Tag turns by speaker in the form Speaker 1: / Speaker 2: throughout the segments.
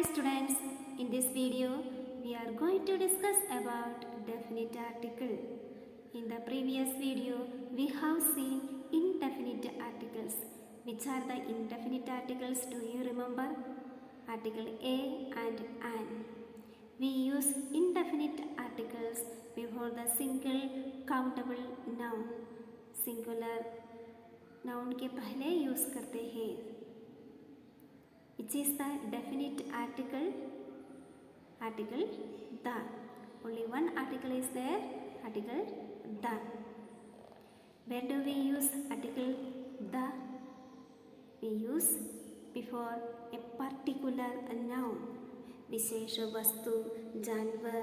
Speaker 1: Hi students, in this video we are going to discuss about definite article. In the previous video we have seen indefinite articles. Which are the indefinite articles, do you remember? Article a and an. We use indefinite articles before the single countable noun. Singular noun के पहले use करते हैं. Which is the definite article? Article the. Only one article is there, article the. Where do we use article the? We use before a particular noun. विशेष वस्तु, जानवर,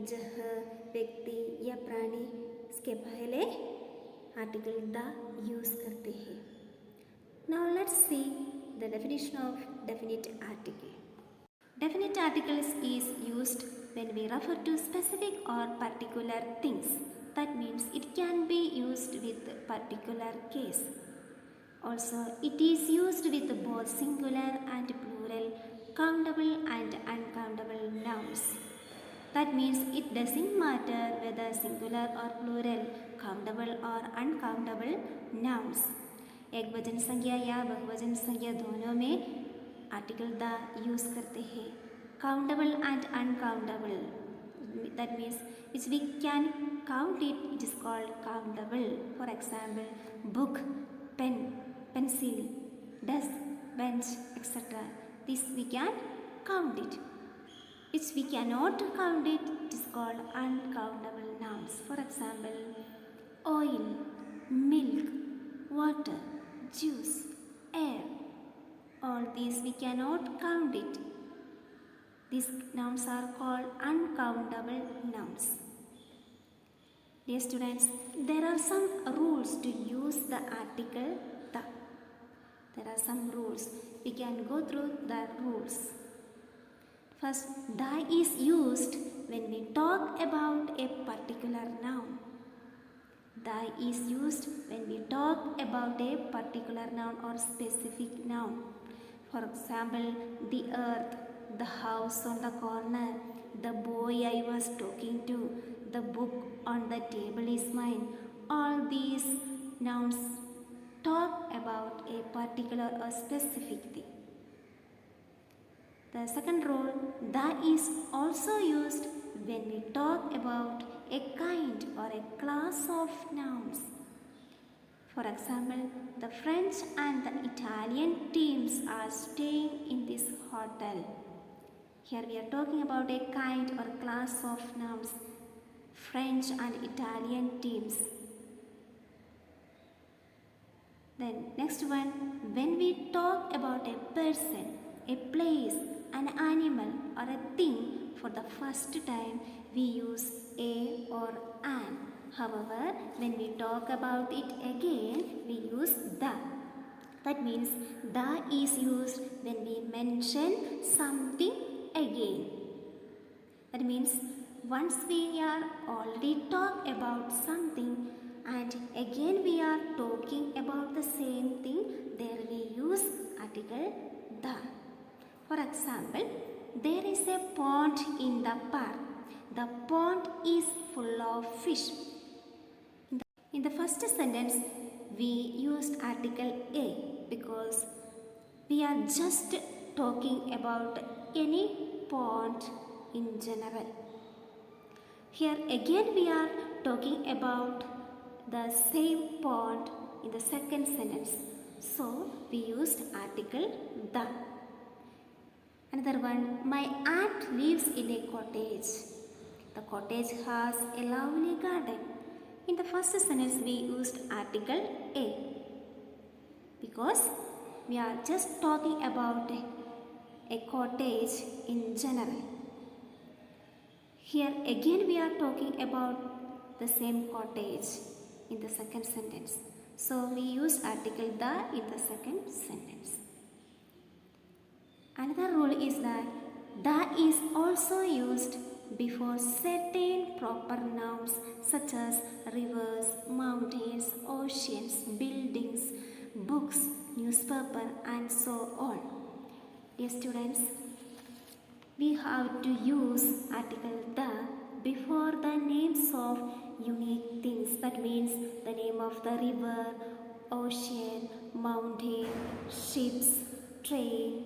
Speaker 1: जह, व्यक्ति या प्राणी, इसके पहले आर्टिकल द यूज करते हैं. Now let's see the definition of definite article. Definite articles is used when we refer to specific or particular things. That means it can be used with particular case. Also, it is used with both singular and plural, countable and uncountable nouns. That means it doesn't matter whether singular or plural, countable or uncountable nouns. एक वचन संज्ञा या बहुवचन संज्ञा दोनों में article the use करते हैं. Countable and uncountable, that means which we can count it is called countable. For example book, pen, pencil, desk, bench etcetera. This we can count it. Which we can not count it is called uncountable nouns. For example oil, milk, water, juice, air. All these we cannot count it. These nouns are called uncountable nouns. Dear students, there are some rules to use the article the. There are some rules. We can go through the rules. First, the is used when we talk about a particular noun. The is used when we talk about a particular noun or specific noun. For example, the earth, the house on the corner, the boy I was talking to, the book on the table is mine. All these nouns talk about a particular or specific thing. The second rule, the is also used when we talk about a kind or a class of nouns. For example, the French and the Italian teams are staying in this hotel. Here we are talking about a kind or class of nouns, French and Italian teams. Then next one, when we talk about a person, a place, an animal or a thing for the first time, we use a or an. However, when we talk about it again, we use the. That means the is used when we mention something again. That means once we are already talk about something and again we are talking about the same thing, there we use article the. For example, there is a pond in the park. The pond is full of fish. In the first sentence, we used article a because we are just talking about any pond in general. Here again we are talking about the same pond in the second sentence. So we used article the. Another one, my aunt lives in a cottage. The cottage has a lovely garden. In the first sentence we used article a because we are just talking about a cottage in general. Here again we are talking about the same cottage in the second sentence. So we use article the in the second sentence. Another rule is that the is also used before certain proper nouns such as rivers, mountains, oceans, buildings, books, newspaper and so on. Dear students, have to use article the before the names of unique things. That means the name of the river, ocean, mountain, ships, train,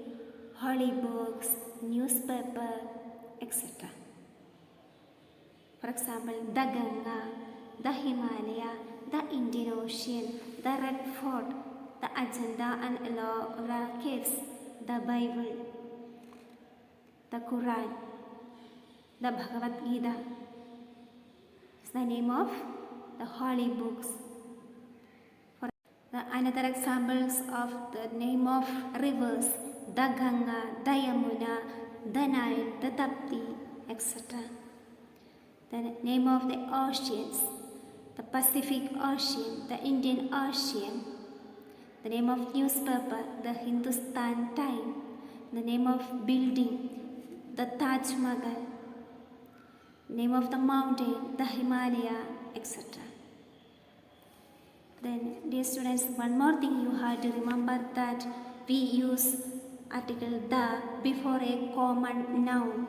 Speaker 1: holy books, newspaper, etc. For example, the Ganga, the Himalaya, the Indian Ocean, the Red Fort, the Ajanta and Ellora caves, the Bible, the Quran, the Bhagavad Gita is the name of the holy books. For another examples of the name of rivers, the Ganga, the Yamuna, the Nile, the Tapti, etc. The name of the oceans, the Pacific Ocean, the Indian Ocean. The name of newspaper, the Hindustan Time. The name of building, the Taj Mahal. Name of the mountain, the Himalaya, etc. Then, dear students, one more thing you have to remember that we use article the before a common noun.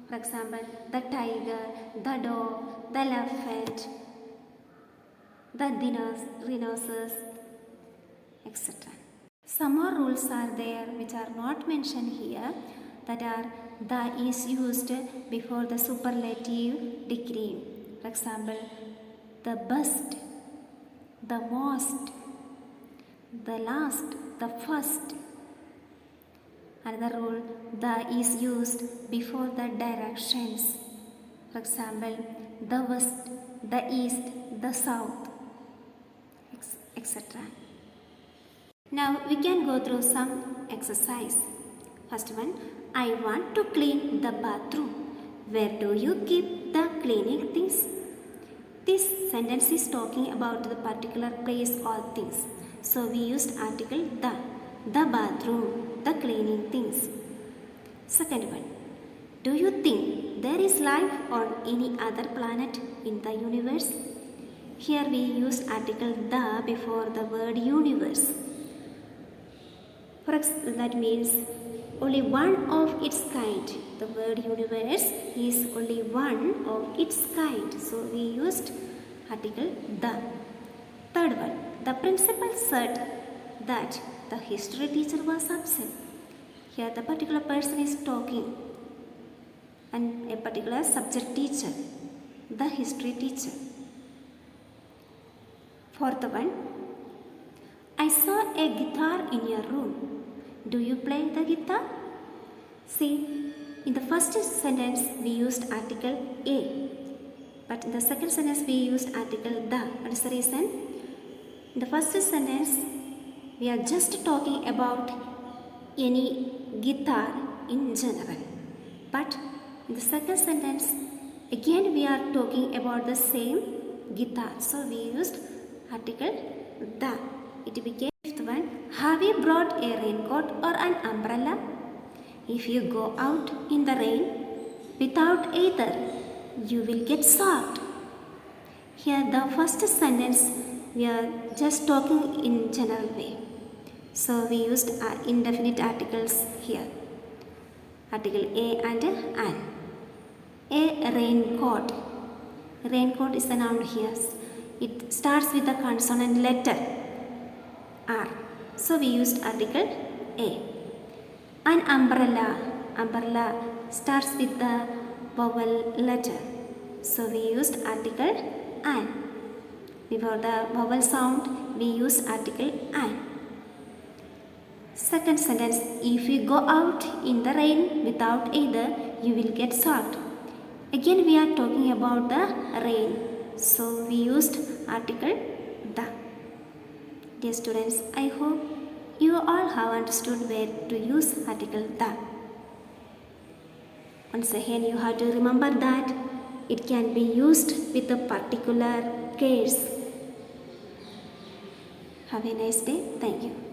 Speaker 1: For example, the tiger, the dog, the elephant, the rhinoceros, etc. Some more rules are there which are not mentioned here, that are the is used before the superlative degree. For example, the best, the most, the last, the first. Another rule, the is used before the directions. For example, the west, the east, the south, etc. Now we can go through some exercise. First one, I want to clean the bathroom. Where do you keep the cleaning things? This sentence is talking about the particular place or things. So we used article the bathroom, the cleaning things. Second one, do you think there is life on any other planet in the universe? Here we used article the before the word universe. That means only one of its kind. The word universe is only one of its kind. So we used article the. Third one, the principal said that the history teacher was absent. Here the particular person is talking and a particular subject teacher, the history teacher. Fourth one, I saw a guitar in your room. Do you play the guitar? See, in the first sentence we used article a, but in the second sentence we used article the. What is the reason? In the first sentence we are just talking about any guitar in general, but in the second sentence again we are talking about the same guitar. So we used article the. It became fifth one. Have you brought a raincoat or an umbrella? If you go out in the rain without either, you will get soaked. Here the first sentence we are just talking in general way. So we used indefinite articles here. Article a and an. A raincoat. Raincoat is a noun here. It starts with the consonant letter R. So we used article a. An umbrella. Umbrella starts with the vowel letter. So we used article an. Before the vowel sound, we use article an. Second sentence, if you go out in the rain without either, you will get soaked. Again we are talking about the rain. So we used article the. Dear students, I hope you all have understood where to use article the. Once again you have to remember that it can be used with a particular case. Have a nice day. Thank you.